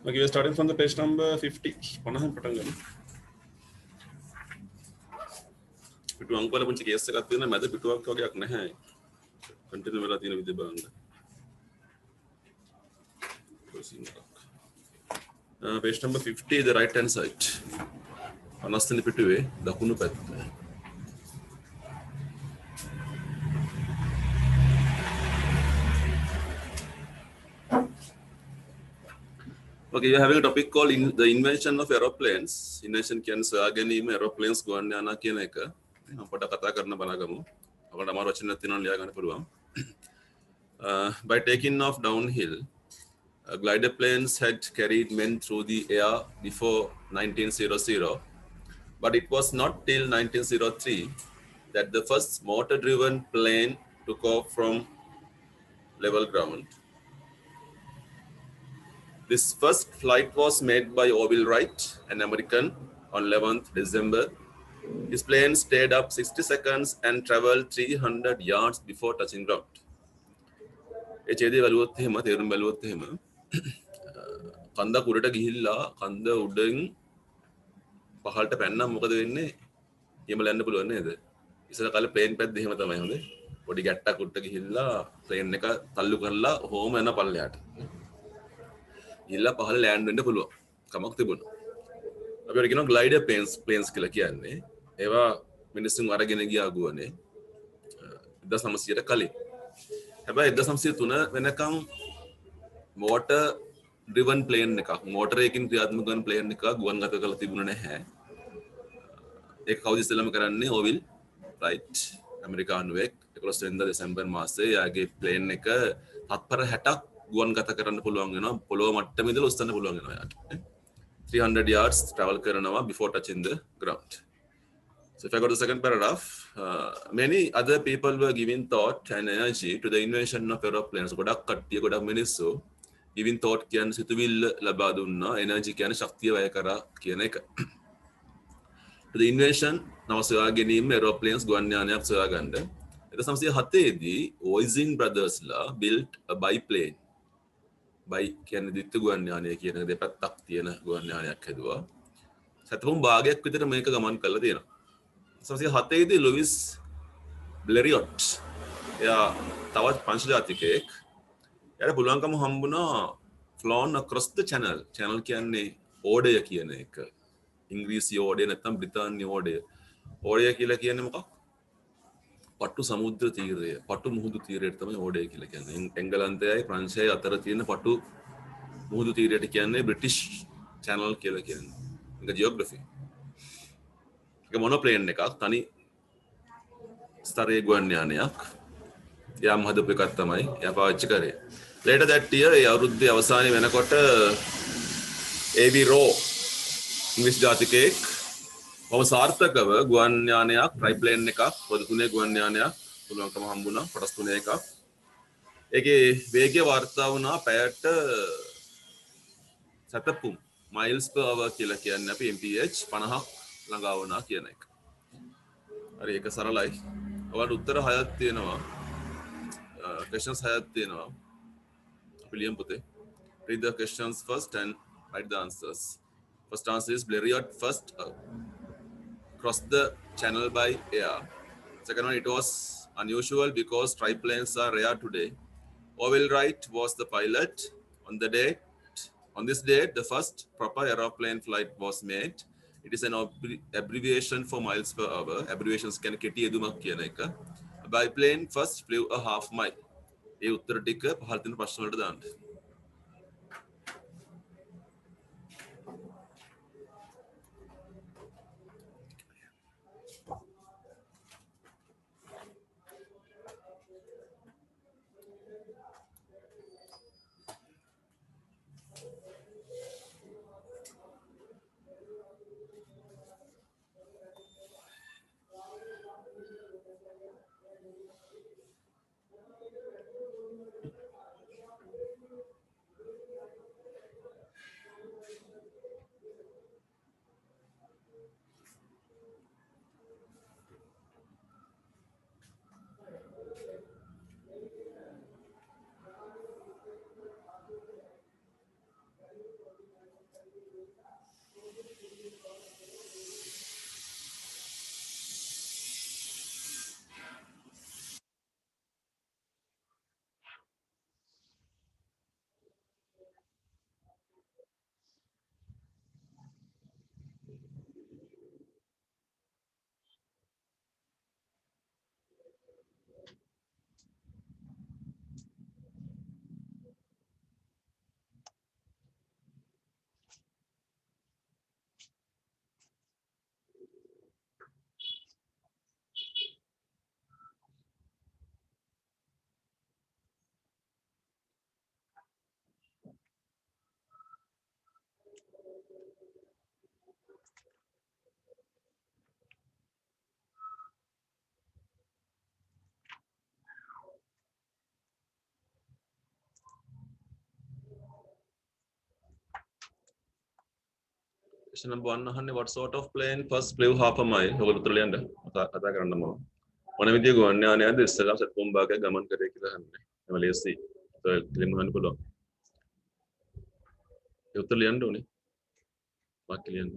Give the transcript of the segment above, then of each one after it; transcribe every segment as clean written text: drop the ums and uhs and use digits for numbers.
Okay, we are starting from the page number 50. Panahan Patangan. Pitu angpala punchi case එකක් තියෙනවා මැද පිටුවක් වගේක් නැහැ. කන්ටිනියු වෙලා තියෙන විදිහ බලන්න. Page number 50 the right hand side. 50 වෙනි පිටුවේ දකුණු පැත්ත. Okay, you are having a topic called the invention of aeroplanes. Invention කියන්නේ සොයා ගැනීම aeroplanes ගුවන් යානා කියන එක. මම පොඩ්ඩක් කතා කරන්න බලගමු. අපිට අමාරු වචන තියෙනවා ලියා ගන්න පුළුවන්. By taking off downhill, glider planes had carried men through the air before 1900, but it was not till 1903 that the first motor-driven plane took off from level ground. This first flight was made by Orville Wright, an American, on 11th December. His plane stayed up 60 seconds and traveled 300 yards before touching ground. ඒ ඡේදය බලුවොත් එහෙම තේරුම් බලුවොත් එහෙම කන්ද කුඩට ගිහිල්ලා කන්ද උඩින් පහළට පැන්නම් මොකද වෙන්නේ? එහෙම ලැන්න පුළුවන් නේද? ඉස්සර කාලේ ප්ලේන් පැද්ද එහෙම තමයි හොඳේ. පොඩි ගැට්ටක් උඩට ගිහිල්ලා ප්ලේන් එක තල්ලු කරලා හෝම යන පල්ලයට. ඉල්ලා පහළ ලෑන්ඩ් වෙන්න පුළුවන්. කමක් තිබුණා. අපි කියනවා ග්ලයිඩර් ප්ලේන්ස් කියලා කියන්නේ. ඒවා මිනිස්සුන් අරගෙන ගියා ගුවනේ 1900ට කලින්. හැබැයි 1903 වෙනකම් මෝටර් ඩ්‍රිවන් ප්ලේන් එකක් මෝටර එකකින් ක්‍රියාත්මක වන ප්ලේන් එකක් ගුවන්ගත කරලා තිබුණේ නැහැ. ඒක කවුද ඉස්සෙල්ලාම කරන්නේ? ඕවිල් රයිට් ඇමරිකානුවෙක් 11 වෙනිදා දෙසැම්බර් මාසයේ යාගේ ප්ලේන් එක තත්පර 60ක් ගුවන්ගත කරන්න පුළුවන් වෙනවා. පොළොව මට්ටමේ ඉඳලා උස්සන්න පුළුවන් වෙනවා යාට. 300 yards travel කරනවා before touching the ground. So if I go to the second paragraph, many other people were giving thought and energy to the invention of aeroplanes. ගොඩක් කට්ටිය ගොඩක් මිනිස්සු giving thought කියන්නේ සිතුවිල්ල ලබා දුන්නා, energy කියන්නේ ශක්තිය වැය කරා කියන එක. To the invention නව සොයා ගැනීම aeroplanes ගුවන් යානයක් සොයා ගන්න. 1907 දී Oisin brothersලා built a biplane. By කියන්නේ දිත්ත ගුවන් යානය කියන දෙපැත්තක් තියෙන ගුවන් යානයක් හැදුවා. සතපුම් භාගයක් විතර මේක ගමන් කරලා තියෙනවා. 1907 දී ලුයිස් බ්ලෙරියොට් එයා තවත් පංච ජාතිකයෙක් එයාට පුළුවන්කම හම්බුණා flown across the channel. channel කියන්නේ ඕඩය කියන එක. ඉංග්‍රීසි ඕඩය නැත්නම් බ්‍රිතාන්‍ය ඕඩය. ඕඩය කියලා කියන්නේ මොකක්? පටු සමුද්‍ර තීරය, පටු මුහුදු තීරයට තමයි ඕඩය කියලා කියන්නේ. එංගලන්තයයි ප්‍රංශයයි අතර තියෙන පටු මුහුදු තීරයට කියන්නේ බ්‍රිටිෂ් channel කියලා කියන්නේ. ඒක ජියෝග්‍රැෆි. ඒක මොනෝප්ලේන් එකක්, තනි ස්තරයේ ගුවන් යානයක්. යාම හදපු එකක් තමයි එයා පාවිච්චි කරේ. Later that year ඒ අවුරුද්දේ අවසානයේ වෙනකොට AB Rowe ඉංග්‍රීසි ජාතිකයෙක් කොහොම සාර්ථකව ගුවන් යානයක් ට්‍රයිප්ලේන් එකක් පොද තුනේ ගුවන් යානයක් පුළුවන්කම හම්බුණා කොටස් තුනේ එකක්. ඒකේ වේගය වාර්තා වුණා පැයට සතපුම් miles per hour කියලා කියන්නේ අපි mph 50ක් ළඟා වුණා කියන එක. හරි ඒක සරලයි. ඔයාලට උත්තර 6ක් තියෙනවා. questions 6ක් තියෙනවා. William Pute. Read the questions first and write the answers. First answer is Blériot first crossed the channel by air. Second one, it was unusual because triplanes are rare today. Orville Wright was the pilot. On this date, the first proper aeroplane flight was made. It is an abbreviation for miles per hour. Abbreviations can කෙටි යෙදුමක් කියන එක. A biplane first flew a half mile. ඒ උත්තර ටික පහළ තියෙන ප්‍රශ්න වලට දාන්න. Question number 1 අහන්නේ what sort of plane first flew half a mile? ඔයගොල්ලෝ උත්තර ලියන්න. කතා කරන්න මම. මොන විදිය ගුවන් යානයක්ද ඉස්සෙල්ලා සැතපුම් භාගයක් ගමන් කරේ කියලා අහන්නේ. එම ලේසි. ඒක ක්ලිම් ගන්න පුළුවන්. ඒ උත්තර ලියන්න ඕනේ. වාක්‍ය ලියන්න.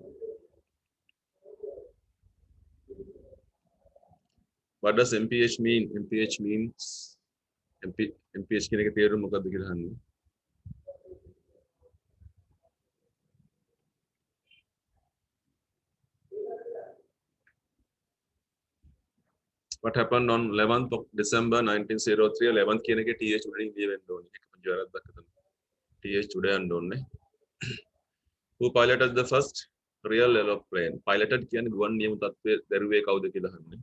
What does MPH mean? MPH means MPH කියන එකේ තේරුම මොකක්ද කියලා අහන්නේ. What happened on 11th of December 1903? 11th කියන එකේ TH උඩින් ඉඳී වෙන්න ඕනේ. ඒක පුංචි වැරද්දක් අතන. TH උඩ යන්න ඕනේ. Who piloted the first real aeroplane? Piloted කියන්නේ ගුවන් නියම තත්ත්වයේ දරුවේ කවුද කියලා අහන්නේ.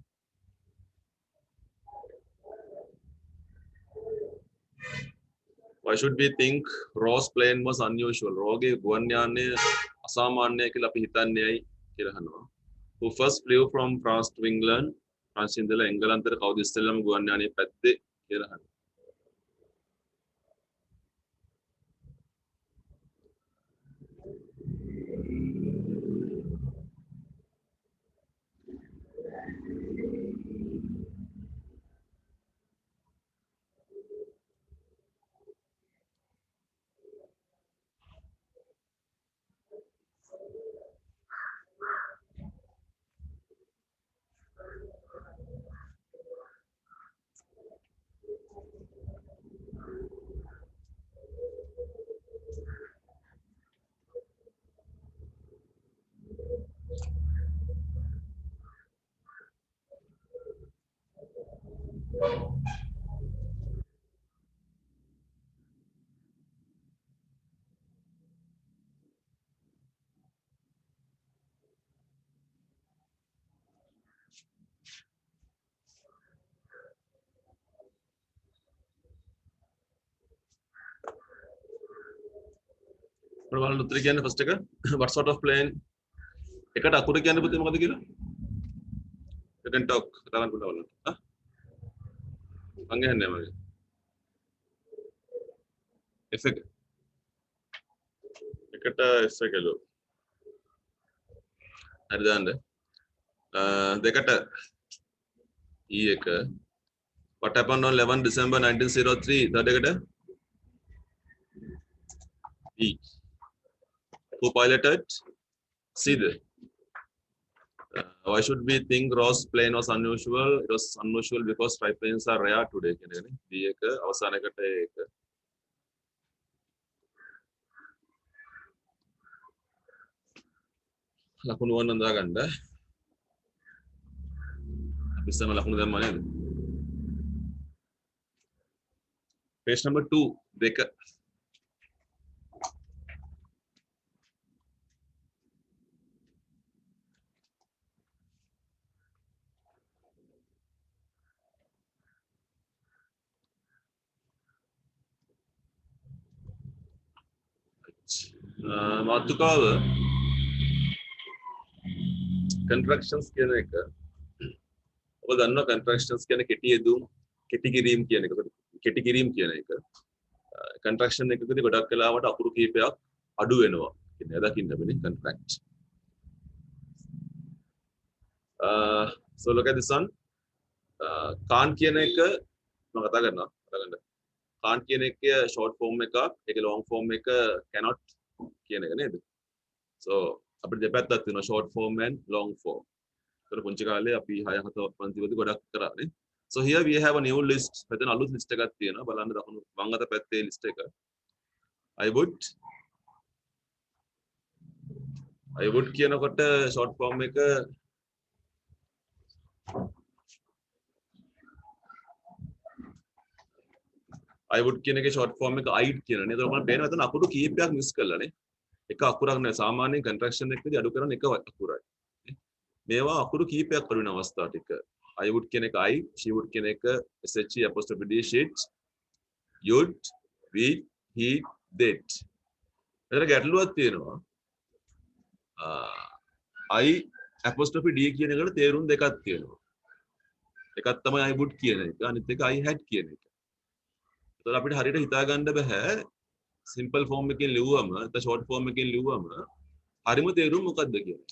Why should we think Ross plane was unusual? රෝගේ ගුවන් යානය අසාමාන්‍යයි කියලා අපි හිතන්නේ ඇයි කියලා අහනවා. Who first flew from France to England? France ඉඳලා එංගලන්තයට කවුද ඉස්සෙල්ලාම ගුවන් යානය පැද්දේ කියලා අහනවා. බලන්න උත්තර කියන්නේ ෆස්ට් එක what sort of plane එකට අකුර කියන්නේ පුතේ මොකද කියලා you can talk කතා කරන්න පුළුවන් හා මං ගහන්නේ මගේ F එක එකට S එකලු හරිද දෙකට E එක what happened on 11 December 1903 දෙකට E who piloted C there. Why should we think Ross plane was unusual? It was unusual because triplanes are rare today. B එක අවසාන එකට ඒක ලකුණු වන්න දාගන්න අපි ඉස්සම ලකුණු දැම්මා නේද? Page number 2 දෙක මාතෘකාව contractions කියන එක ඔබ දන්නවා contractions කියන්නේ කෙටි යෙදුම් කෙටි කිරීම කියන එක. කෙටි කිරීම කියන එක contraction එකකදී ගොඩක් වෙලාවට අකුරු කීපයක් අඩු වෙනවා. කියන්නේ දකින්න බෑනේ contract. So look at this one. can't කියන එක මම කතා කරනවා. බලන්න. can't කියන එකේ short form එකක්, ඒකේ long form එක cannot කියන එක නේද? So අපිට දෙපැත්තක් තියෙනවා short form and long form. ඒතර පුංචි කාලේ අපි 6 7 පන්තිවලදී ගොඩක් කරානේ. So here we have a new list. මෙතන අලුත් list එකක් තියෙනවා. බලන්න දකුණු වම් අත පැත්තේ list එක. I would කියනකොට short form එක I would කියන එකේ short form එක I'd කියනනේ. ඒතර මම පේනවා එතන අකුරු කීපයක් මිස් කළානේ. එක අකුරක් නෑ. සාමාන්‍යයෙන් contraction එකකදී අඩු කරන එක අකුරයි. මේවා අකුරු කීපයක් අඩු වෙන අවස්ථා ටික. I would කියන එක I, she would කියන එක SHE apostrophe D sheet, you'd, we, he, that. එතන ගැටලුවක් තියෙනවා. I apostrophe D කියන එකට තේරුම් දෙකක් තියෙනවා. එකක් තමයි I would කියන එක, අනිත් එක I had කියන එක. ඒතකොට අපිට හරියට හිතා ගන්න බෑ simple form එකකින් ලිව්වම, නැත්නම් short form එකකින් ලිව්වම හරිම තේරුම මොකක්ද කියන්නේ.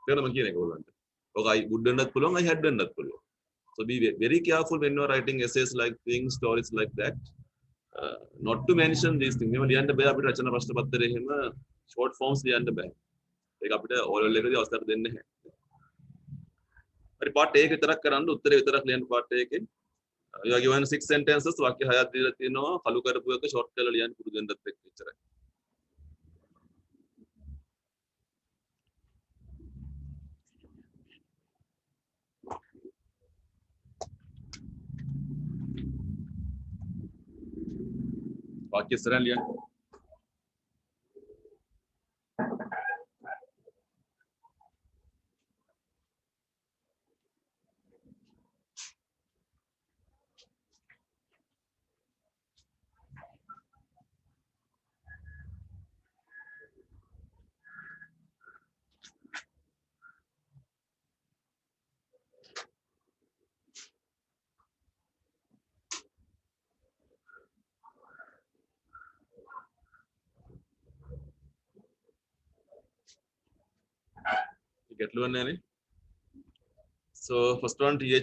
තේරෙනවද කියන එක ඔයගොල්ලන්ට? ඔක I would වෙන්නත් පුළුවන් I had වෙන්නත් පුළුවන්. So be very careful when you are writing essays like things, stories like that. Not to mention these things. මේව ලියන්න බෑ අපිට රචනා ප්‍රශ්න පත්‍රයේ එහෙම short forms ලියන්න බෑ. ඒක අපිට O level එකදී අවස්ථාවක් දෙන්නේ නැහැ. හරි part 1 විතරක් කරන්න උත්තරේ විතරක් ලියන්න part 1 එකේ. You are given 6 sentences වාක්‍ය 6ක් දීලා තියෙනවා. කළු කරපු එක short කරලා ලියන්න පුරුදු වෙන්නත් එක්ක ඉච්චරයි. වාක්‍ය ඉස්සරහින් ලියන්න. ගැටලුවක් නැහැනේ. So first one THEY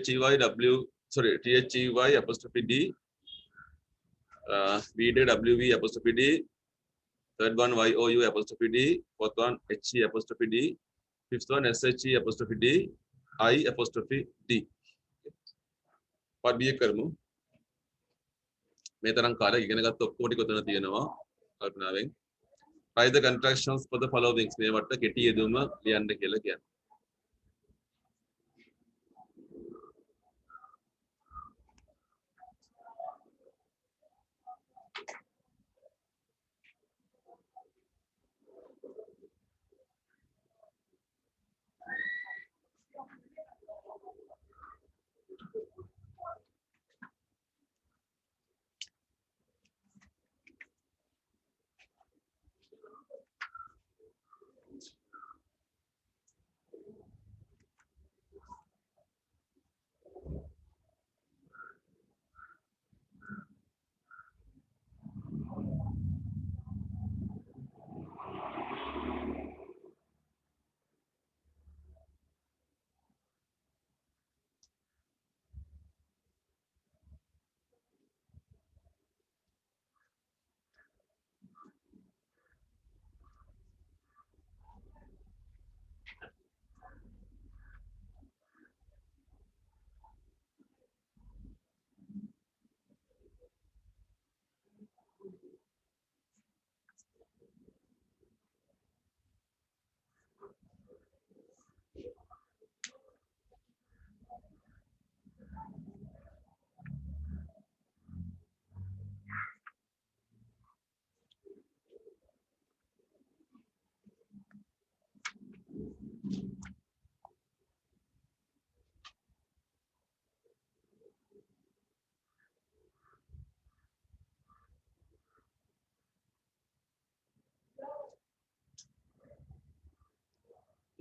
apostrophe D, BD WV apostrophe D, third one YOU apostrophe D, fourth one HE apostrophe D, fifth one SHE apostrophe D, I apostrophe D. part B කරමු. මේ තරම් කාලයක් ඉගෙන ගත්ත ඔක්කොම ටික උතන තියෙනවා කල්පනාවෙන්. Try the contractions for the following. මේවට කෙටි යෙදුම ලියන්න කියලා කියන්නේ.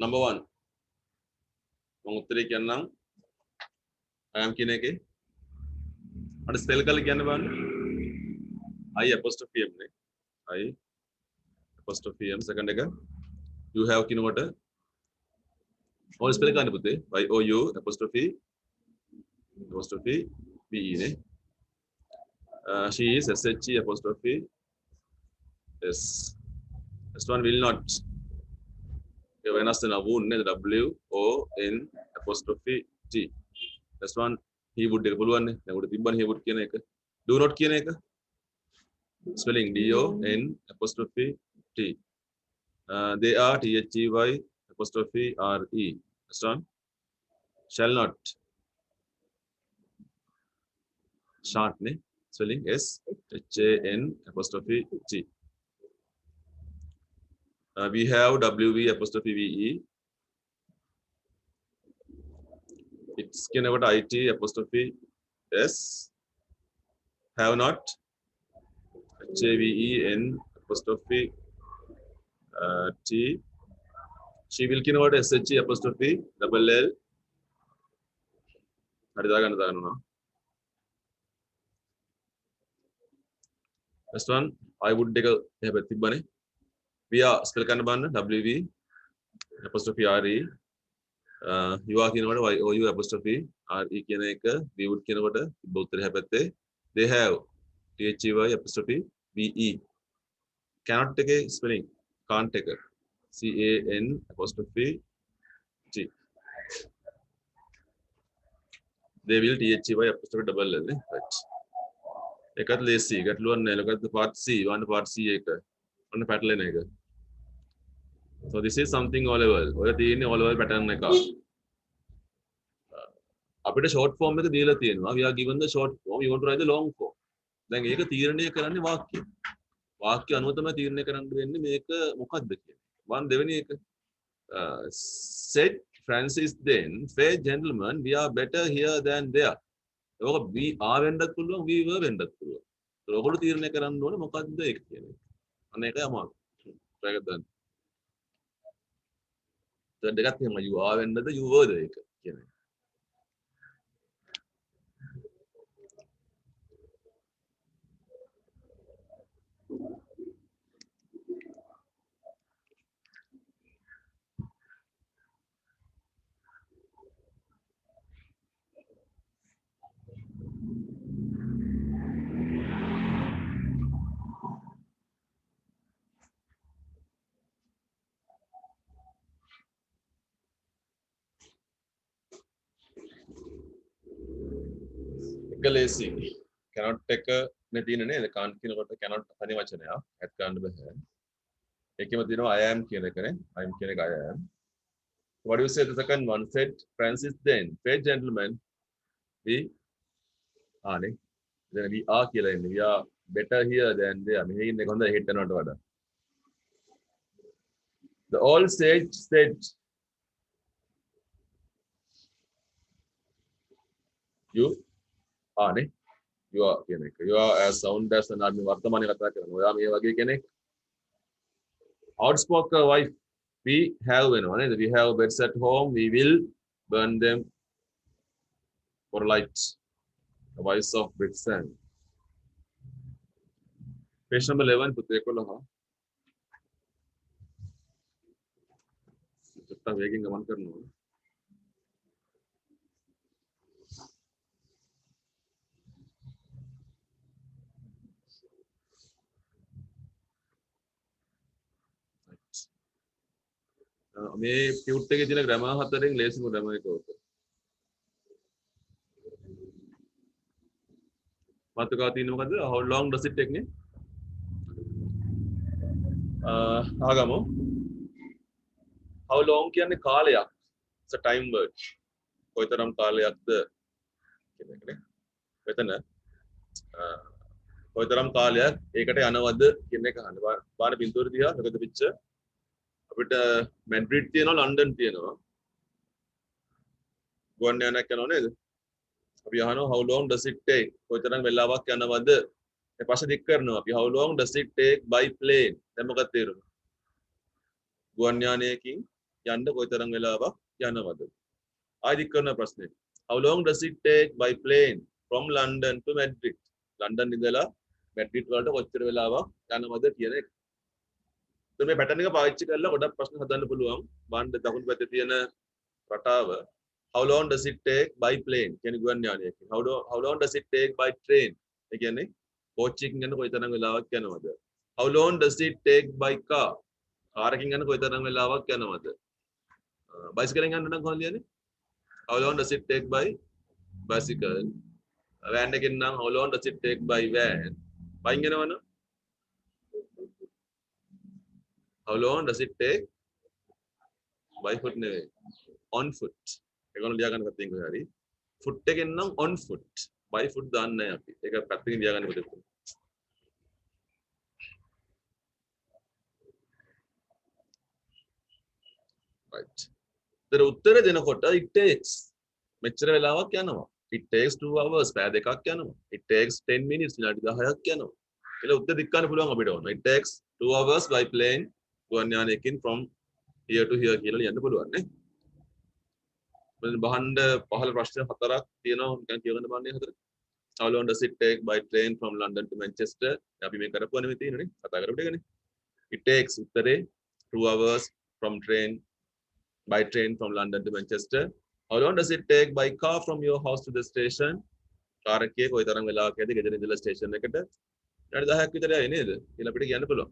Number 1. මම උත්තරේ කියන්නම්. I am කියන එකේ අර ස්පෙල් කරලා කියන්න බලන්න. I apostrophe M නේ. I apostrophe M second එක. You have කියනකොට ඕල් ස්පෙල් කරන්න පුතේ. Y O U apostrophe B E නේ. She is S H E apostrophe S. This one will not. ඒ වෙනස් වෙන වුන්නේ W O N apostrophe T. This one he would එක පුළුවන් නේ. දැන් උඩ තිබ්බනේ he would කියන එක. Do not කියන එක. Spelling D O N apostrophe T. They are T H E Y apostrophe R E. This one shall not. Shan't නේ. Spelling S H A N apostrophe T. We have WV apostrophe VE. It's about IT apostrophe S. Have not. HAVEN apostrophe T. She will about SHE apostrophe double L. Next one, I would take a bunny. via spell කරන්න බලන්න WV apostrophe RE you are කියනකොට YOU apostrophe RE කියන එක we would කියනකොට උත්තරය හැපැත්තේ they have THEY apostrophe VE cannot එකේ spelling can't එක CAN apostrophe T they will THEY apostrophe double L right එකත් ලේසි ගැටලුවක් නැහැ ලොකත් part C වන්න part C එක ඔන්න පැටලෙන එක so this is something all level ඔය තියෙන්නේ all level pattern එක අපිට short form එක දීලා තියෙනවා we are given the short form we want to write the long form දැන් ඒක තීරණය කරන්නේ වාක්‍ය අනුව තමයි තීරණය කරන්න වෙන්නේ මේක මොකක්ද කියන්නේ වන් දෙවෙනි එක said Francis then fair gentlemen we are better here than there ඒක we are වෙන්නත් පුළුවන් we were වෙන්නත් පුළුවන් ඒක ඔයගොල්ලෝ තීරණය කරන්න ඕනේ මොකක්ද ඒක කියන්නේ අන්න ඒකයි අමාරු try එකක් දාන්න දැන් දෙකක් තියෙනවා you are වෙන්නද you were ද ඒක කියන්නේ ලේසි cannot එක නේ තියෙන්නේ නේද can't කියනකොට cannot තනි වචනයක් add කරන්න බෑ ඒකෙම තියෙනවා I am කියන එකනේ I am කියන එක I am what do you say the second one said Francis then fair gentlemen we නේ then we are කියලා ඉන්නේ we are better here than there මෙහි ඉන්නේ හොඳයි හිට යනවට වඩා the old sage said you නේ you are කියන එක you are as sound as an army වර්තමානයේ කතා කරනවා ඔයා මේ වගේ කෙනෙක් outspoken wife we have වෙනවා නේද we have beds at home we will burn them for light the voice of bricks and page number 11 පුතේ 11 චුට්ටක් වේගෙන් ගමන් කරනවා මේ ටියුට් එකේ තියෙන grammar හතරෙන් ලේසිම grammar එක උක. මාතෘකාව තියෙන්නේ මොකද්ද? How long does it take නේ? ආගමු. How long කියන්නේ කාලයක්. It's a time word. කොයිතරම් කාලයක්ද කියන එක නේ. මෙතන කොයිතරම් කාලයක් ඒකට යනවද කියන එක අහන්න. බාන බින්දුවර දිහා මොකද පිච්ච අපිට මැඩ්‍රිඩ් තියෙනවා ලන්ඩන් තියෙනවා ගුවන් යානයක් යනවා නේද අපි අහනවා how long does it take කොයිතරම් වෙලාවක් යනවද ඊට පස්සේ දික් කරනවා අපි how long does it take by plane දැන් මොකක්ද තේරුම ගුවන් යානයකින් යන්න කොයිතරම් වෙලාවක් යනවද ආයි දික් කරන ප්‍රශ්නේ how long does it take by plane from London to Madrid London ඉඳලා මැඩ්‍රිඩ් වලට කොච්චර වෙලාවක් යනවද කියන එක මේ පැටර්න් එක පාවිච්චි කරලා ගොඩක් ප්‍රශ්න හදන්න පුළුවන්. බාන්න දකුණු පැත්තේ තියෙන රටාව how long does it take by plane කියන්නේ ගුවන් යානයකින්. how long does it take by train? ඒ කියන්නේ කෝච් එකකින් යන කොයිතරම් වෙලාවක් යනවද? how long does it take by car? Car එකකින් යන කොයිතරම් වෙලාවක් යනවද? බයිසිකලෙන් යන්න නම් කොහොමද යන්නේ? how long does it take by bicycle? van එකකින් නම් how long does it take by van? බයින් යනවනම් how long does it take by foot නෙවෙයි on foot ඒගොල්ලෝ ලියා ගන්න පැත්තෙන් කොහේ හරි foot එකෙන් නම් on foot by foot දාන්නේ නැහැ අපි ඒක පැත්තකින් ලියා ගන්න පොතේ right දර උත්තර දෙනකොට it takes මෙච්චර වෙලාවක් යනවා it takes 2 hours පැය දෙකක් යනවා it takes 10 minutes විනාඩි 10ක් යනවා කියලා උත්තර දික් ගන්න පුළුවන් අපිට ඕන it takes 2 hours by plane ගුවන් යානයකින් from here to here කියලා ලියන්න පුළුවන් නේ. මම බහන්න පහළ ප්‍රශ්න හතරක් තියෙනවා නිකන් කියවන්න බලන්නේ හතර. How long does it take by train from London to Manchester? අපි මේ කරපුවා නෙමෙයි තියෙන්නේ කතා කරපු එකනේ. It takes උත්තරේ 2 hours from train by train from London to Manchester. How long does it take by car from your house to the station? Car එකේ කොයිතරම් වෙලාවක් යයිද ගෙදර ඉඳලා ස්ටේෂන් එකට? විනාඩි 10ක් විතර යයි නේද? කියලා අපිට කියන්න පුළුවන්.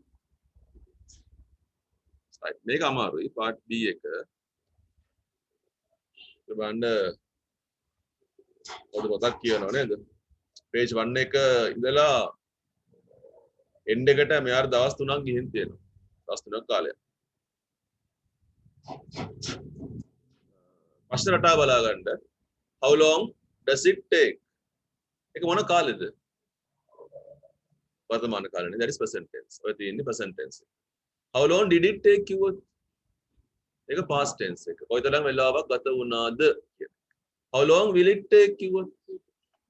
මේක අමාරුයි part B එක. බලන්න පොඩි පොතක් කියනවා නේද? page 1 එක ඉඳලා end එකට මෙයාට දවස් 3ක් ගිහින් තියෙනවා. දවස් 3ක් කාලයක්. ප්‍රශ්න රටාව බලා ගන්න. How long does it take? ඒක මොන කාලෙද? වර්තමාන කාලනේ. that is present tense. ඔය තියෙන්නේ present tense. How long did it take you? ඒක past tense එක. කොයිතරම් වෙලාවක් ගත වුණාද කියන. How long will it take you?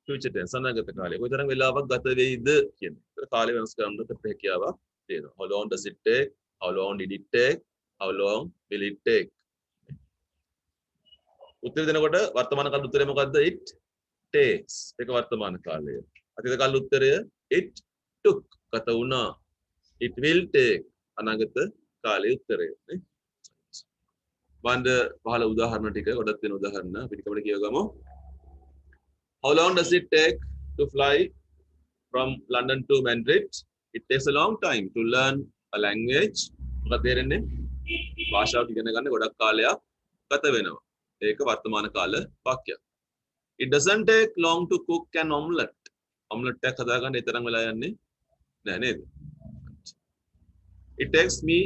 future tense අනාගත කාලය. කොයිතරම් වෙලාවක් ගත වෙයිද කියන. ඒතර කාලය වෙනස් කරන්නත් හැකියාවක් තියෙනවා. How long does it take? How long did it take? How long will it take? උත්තර දෙනකොට වර්තමාන කාල උත්තරය මොකද්ද? It takes. ඒක වර්තමාන කාලය. අතීත කාල උත්තරය it took. ගත වුණා. It will take. අනාගත කාලයේ උත්තරය නේ. වන්ද පහළ උදාහරණ ටික ගොඩක් තියෙන උදාහරණ අපි ටිකකට කියවගමු. How long does it take to fly from London to Madrid? It takes a long time to learn a language. මොකද තේරෙන්නේ? භාෂාවක් ඉගෙන ගන්න ගොඩක් කාලයක් ගත වෙනවා. ඒක වර්තමාන කාල වාක්‍යයක්. It doesn't take long to cook an omelette. omelette එකක් හදාගන්න ඒ තරම් වෙලා යන්නේ නෑ නේද? It takes me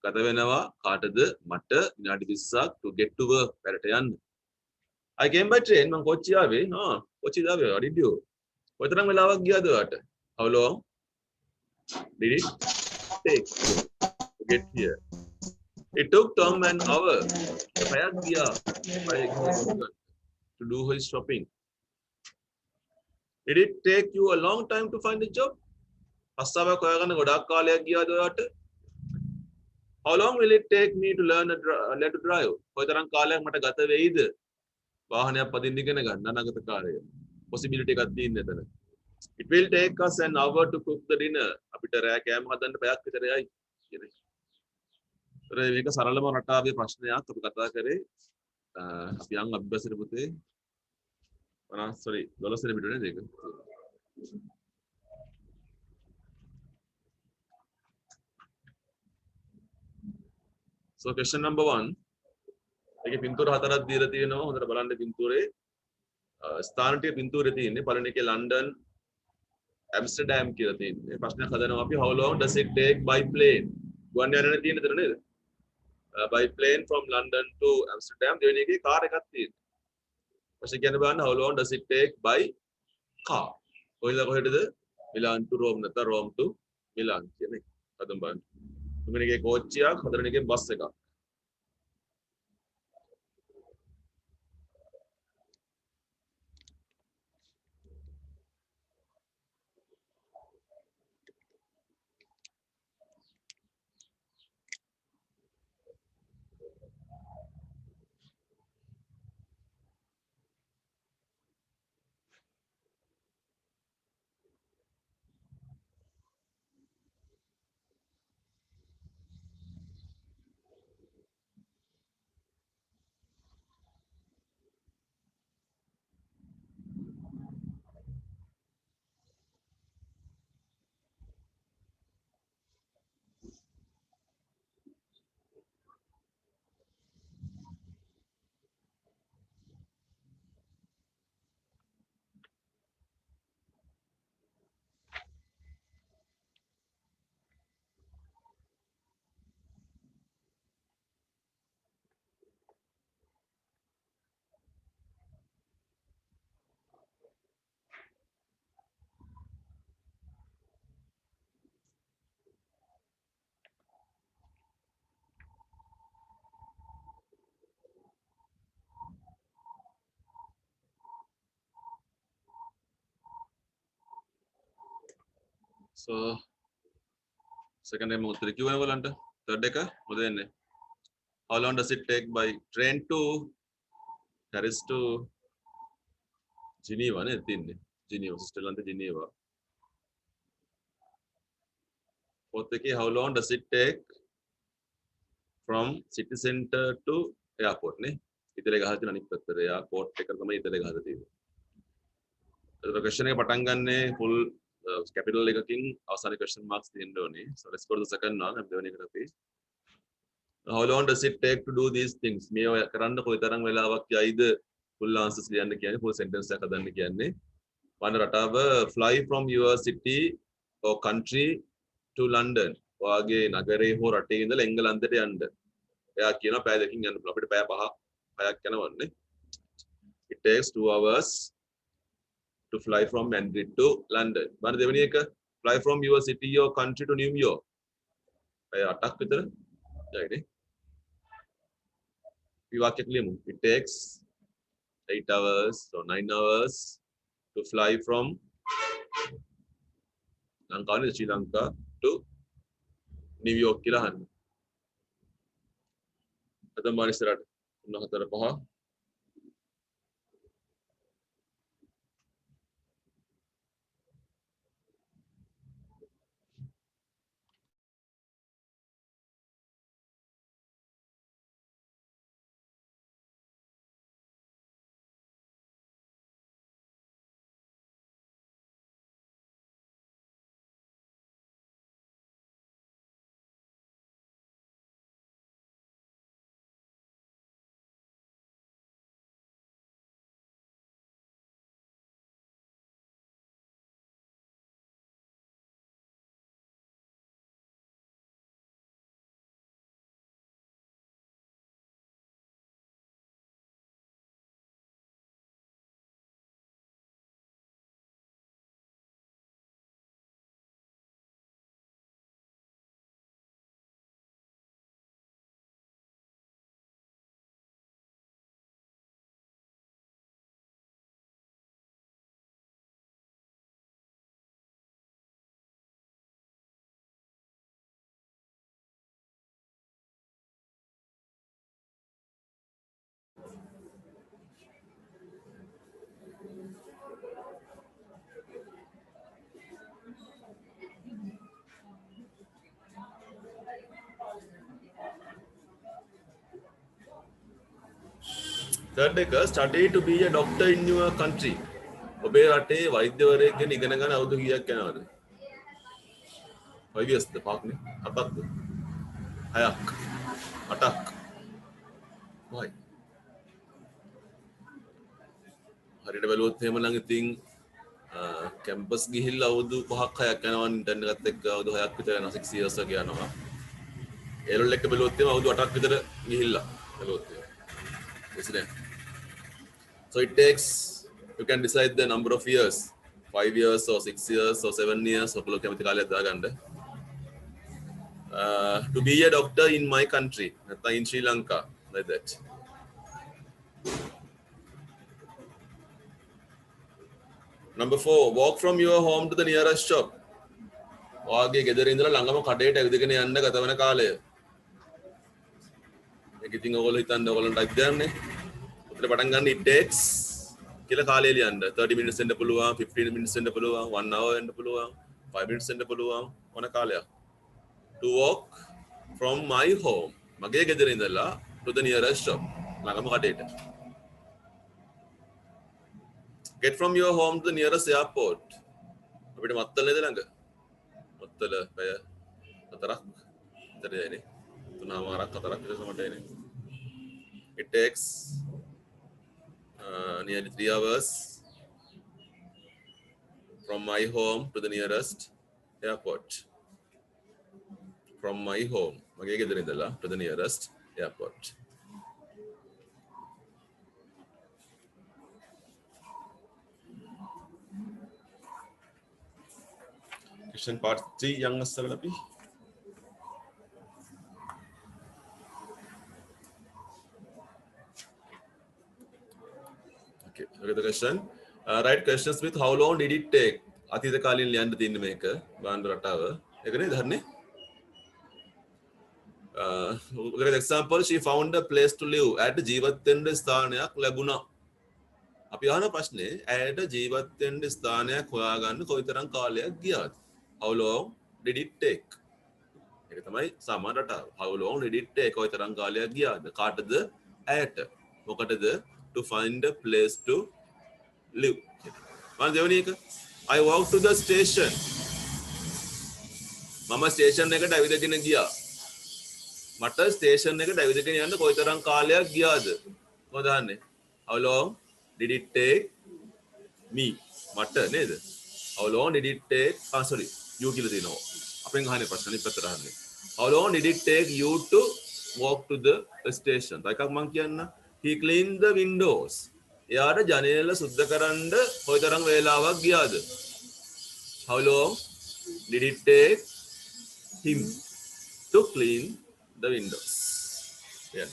ගත වෙනවා කාටද? මට විනාඩි 20ක් to get to work. වැඩට යන්න. I came by train. මම කොච්චි ආවේ. කොච්චි ආවේ. What did you? කොතරම් වෙලාවක් ගියාද ඔයාට? How long did it take to get here? It took Tom an hour. පැයක් ගියා. to do his shopping. Did it take you a long time to find a job? අස්සාවක් හොයාගන්න ගොඩාක් කාලයක් ගියාද ඔයාට? How long will it take me to learn to drive? කොයිතරම් කාලයක් මට ගත වෙයිද? වාහනයක් පදින්න ඉගෙන ගන්න අනාගත කාලය. possibility එකක් තියෙන එතන. It will take us an hour to cook the dinner. අපිට රෑ කෑම හදන්න පැයක් විතර යයි කියන්නේ. මේක සරලම රටාවේ ප්‍රශ්නයක් අපි කතා කරේ. අපි යන් අභ්‍යාසෙට පුතේ 12 වෙනි පිටුවේ නේද ඒක? So question number 1. ඒකේ පින්තූර හතරක් දීලා තියෙනවා. හොඳට බලන්න පින්තූරේ ස්ථාන ටික පින්තූරේ තියෙන්නේ. පළවෙනි එකේ ලන්ඩන් ඇම්ස්ටර්ඩම් කියලා තියෙන්නේ. ප්‍රශ්නයක් හදනවා අපි how long does it take by plane? ගුවන් යානනේ තියෙන දේ නේද? By plane from London to Amsterdam. දෙවෙනි එකේ කාර් එකක් තියෙනවා. ප්‍රශ්න කියන්න බලන්න how long does it take by car? කොහෙටද? Milan to Rome නැත්නම් Rome to මිලාන් කියන එක. හදමු බලන්න. තුන්වෙනි එකේ කෝච්චියක්, හතරවෙනි එකේ බස් එකක්. So second time උත්තර කිව්වනේ ඔයගලන්ට. third එක මොකද වෙන්නේ? How long does it take by train to Paris to Geneva නේද තින්නේ? Geneva, Switzerland Geneva. how long does it take from city center to airport ne ඉතලේ ගහලා තියෙන අනිත් පැත්තට airport එක තමයි ඉතලේ ගහලා තියෙන්නේ. ඒක question එක පටන් ගන්නෙ full capital එකකින් අවසානයේ question marks තියෙන්න ඕනේ. So let's go to the second one. අපි දෙවෙනි එකට අපි how long does it take to do these things? මේ ඔය කරන්න කොයිතරම් වෙලාවක් යයිද full answers ලියන්න කියන්නේ full sentence එකක් හදන්න කියන්නේ. වන රටාව fly from your city or country to London. ඔයාගේ නගරේ හෝ රටේ ඉඳලා එංගලන්තයට යන්න. එයා කියනවා පැය දෙකකින් යන්න පුළුවන්. අපිට පැය 5ක් යනවන්නේ. It takes 2 hours to fly from Madrid to London. වන දෙවෙනි එක fly from your city or country to New York. පැය 8ක් විතර යයිනේ. විවාක්‍යයක් ලියමු. It takes 8 hours or 9 hours to fly from Lanka, Sri Lanka to New York කියලා අහන්න. අද මානිස්තරට 3-4-5 Third එක study to be a doctor in your country. ඔබේ රටේ වෛද්‍යවරයෙක් ගැන ඉගෙන ගන්න අවුරුදු කීයක් යනවද? 5 years ද 5ක්නේ 7ක්ද 6ක් 8ක් why හරියට බැලුවොත් එහෙම නම් ඉතින් කැම්පස් ගිහිල්ලා අවුරුදු 5ක් 6ක් යනවා ඉන්ටර්න් එකත් එක්ක අවුරුදු 6ක් විතර යනවා 6 years වගේ යනවා. ඒ ලෙවල් එක බැලුවොත් එහෙම අවුරුදු 8ක් විතර ගිහිල්ලා බැලුවොත් isn't it? So it takes, you can decide the number of years, 5 years or 6 years or 7 years ඔයගොල්ලෝ කැමති කාලයක් දාගන්න. To be a doctor in my country, නැත්නම් in Sri Lanka, like that. Number 4, walk from your home to the nearest shop. ඔයාගේ ගෙදර ඉඳලා ළඟම කඩේට ඇවිදගෙන යන්න ගත වෙන කාලය. ඒක ඉතින් ඔයගොල්ලෝ හිතන්න ඔයගොල්ලන්ට අධ්‍යයනනේ. උත්තර පටන් ගන්න it takes කියලා කාලය ලියන්න 30 minutes වෙන්න පුළුවන් 15 minutes වෙන්න පුළුවන් 1 hour වෙන්න පුළුවන් 5 minutes වෙන්න පුළුවන් මොන කාලයක් to walk from my home මගේ ගෙදර ඉඳලා to the nearest shop ළඟම කඩේට get from your home to the nearest airport අපිට මත්තල නේද ළඟ මත්තල පැය 4ක් විතර යන්නේ 3මාරක් 4ක් විතර සමට යන්නේ it takes nearly 3 hours from my home to the nearest airport. From my home, mage gedara indala to the nearest airport. Question part 3 yang asal api. Okay, look at the question. Write questions with how long did it take? අතීත කාලීන ලියන්න තියෙන මේක බාණ්ඩ රටාව. ඒක නේද හරිනේ? Look at the example. She found a place to live. ඇයට ජීවත් වෙන්න ස්ථානයක් ලැබුණා. අපි අහන ප්‍රශ්නේ ඇයට ජීවත් වෙන්න ස්ථානයක් හොයාගන්න කොයිතරම් කාලයක් ගියාද? How long did it take? ඒක තමයි සාමාන්‍ය රටාව. How long did it take? කොයිතරම් කාලයක් ගියාද? කාටද? ඇයට. මොකටද? To find a place to live. මම දෙවෙනි එක. I walked to the station. මම ස්ටේෂන් එකට ඇවිදගෙන ගියා. මට ස්ටේෂන් එකට ඇවිදගෙන යන්න කොයිතරම් කාලයක් ගියාද? කොහොමද දන්නේ? How long did it take me? මට නේද? How long did it take? sorry. You කියලා දෙනවා. අපෙන් අහන්නේ ප්‍රශ්න අනිත් පැත්තට අහන්නේ. How long did it take you to walk to the station? එකක් මම කියන්න. He cleaned the windows. එයාට ජනේල සුද්ධ කරන්න කොයිතරම් වේලාවක් ගියාද? How long did it take him to clean the windows? Yeah.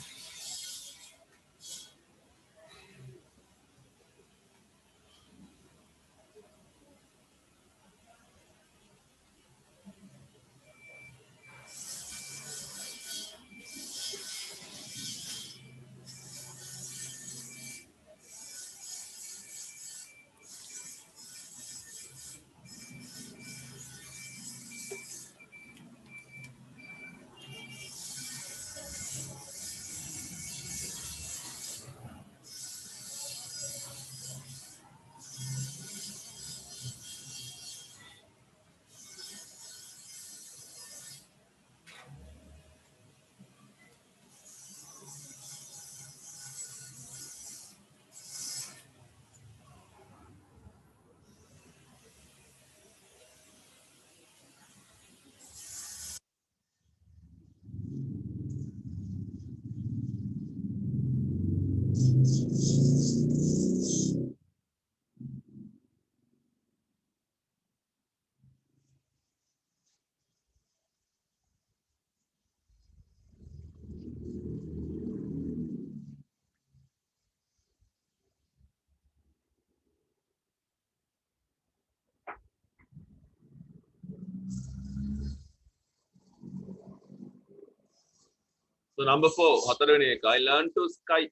So number 4, හතරවෙනි එක. I learned to sky.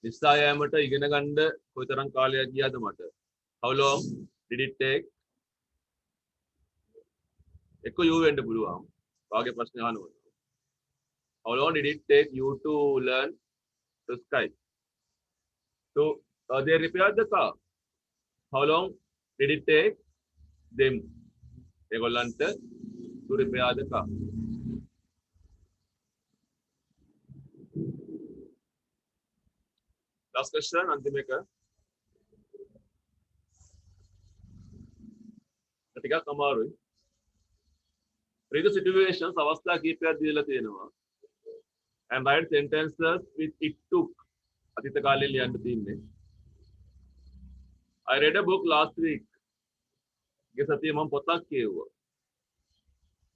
නිස්සා යෑමට ඉගෙන ගන්න කොයිතරම් කාලයක් ගියාද මට? How long did it take? එක්ක you වෙන්න පුළුවන්. වාගේ ප්‍රශ්න අහනවා. How long did it take you to learn to sky? So they repaired the car. How long did it take them? ඒගොල්ලන්ට to repair the car. Last question, අන්තිම එක. ටිකක් අමාරුයි. Read the situations අවස්ථා කීපයක් දීලා තියෙනවා. And write sentences with it took. අතීත කාලේ ලියන්න තියෙන්නේ. I read a book last week. ගිය සතියේ මම පොතක් කියවුවා.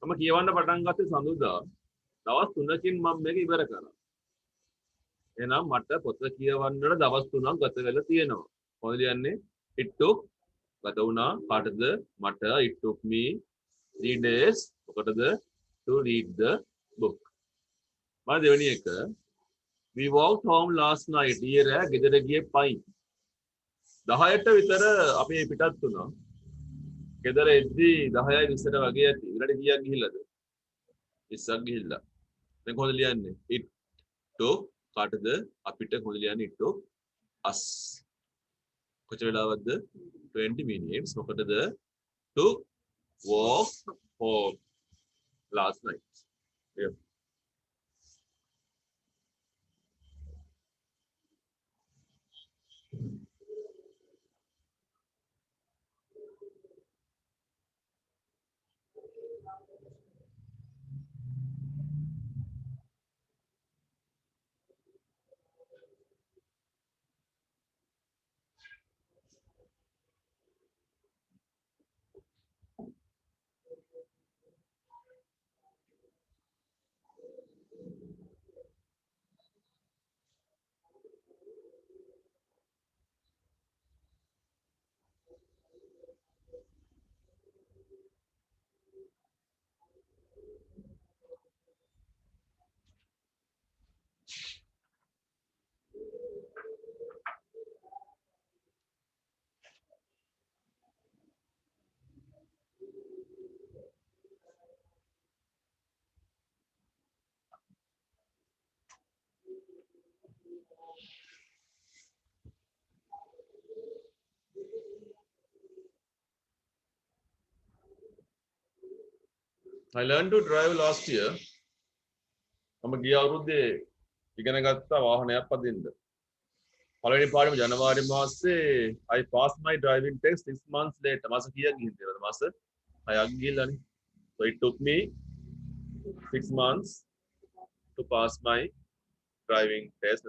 මම කියවන්න පටන් ගත්තේ සඳුදා. දවස් 3කින් මම මේක ඉවර කරා. එහෙනම් මට පොත කියවන්නට දවස් 3ක් ගත වෙලා තියෙනවා. කොහොමද ලියන්නේ? It took ගත වුණා කාටද? මට. It took me 3 days. මොකටද? To read the book. මම දෙවෙනි එක. We walked home last night. ඊයේ රෑ ගෙදර ගියේ පයින්. 10ට විතර අපි පිටත් වුණා. ගෙදර එද්දි 10යි 20ට වගේ ඇති. ඊළඟ කීයක් ගිහිල්ලාද? 20ක් ගිහිල්ලා. දැන් කොහොමද ලියන්නේ? It took කාටද? අපිට කොහොමද ලියන්නේ? It took us. කොච්චර වෙලාවක්ද? 20 minutes. මොකටද? To walk home last night. Yeah. I learned to drive last year. මම ගිය අවුරුද්දේ ඉගෙන ගත්තා වාහනයක් පදින්න. පළවෙනි පාඩම ජනවාරි මාසේ I passed my driving test 6 months later. මාස කීයක් ගිහින් තියෙනවද? මාස 6ක් ගිහිල්ලානේ. So it took me 6 months to pass my driving test.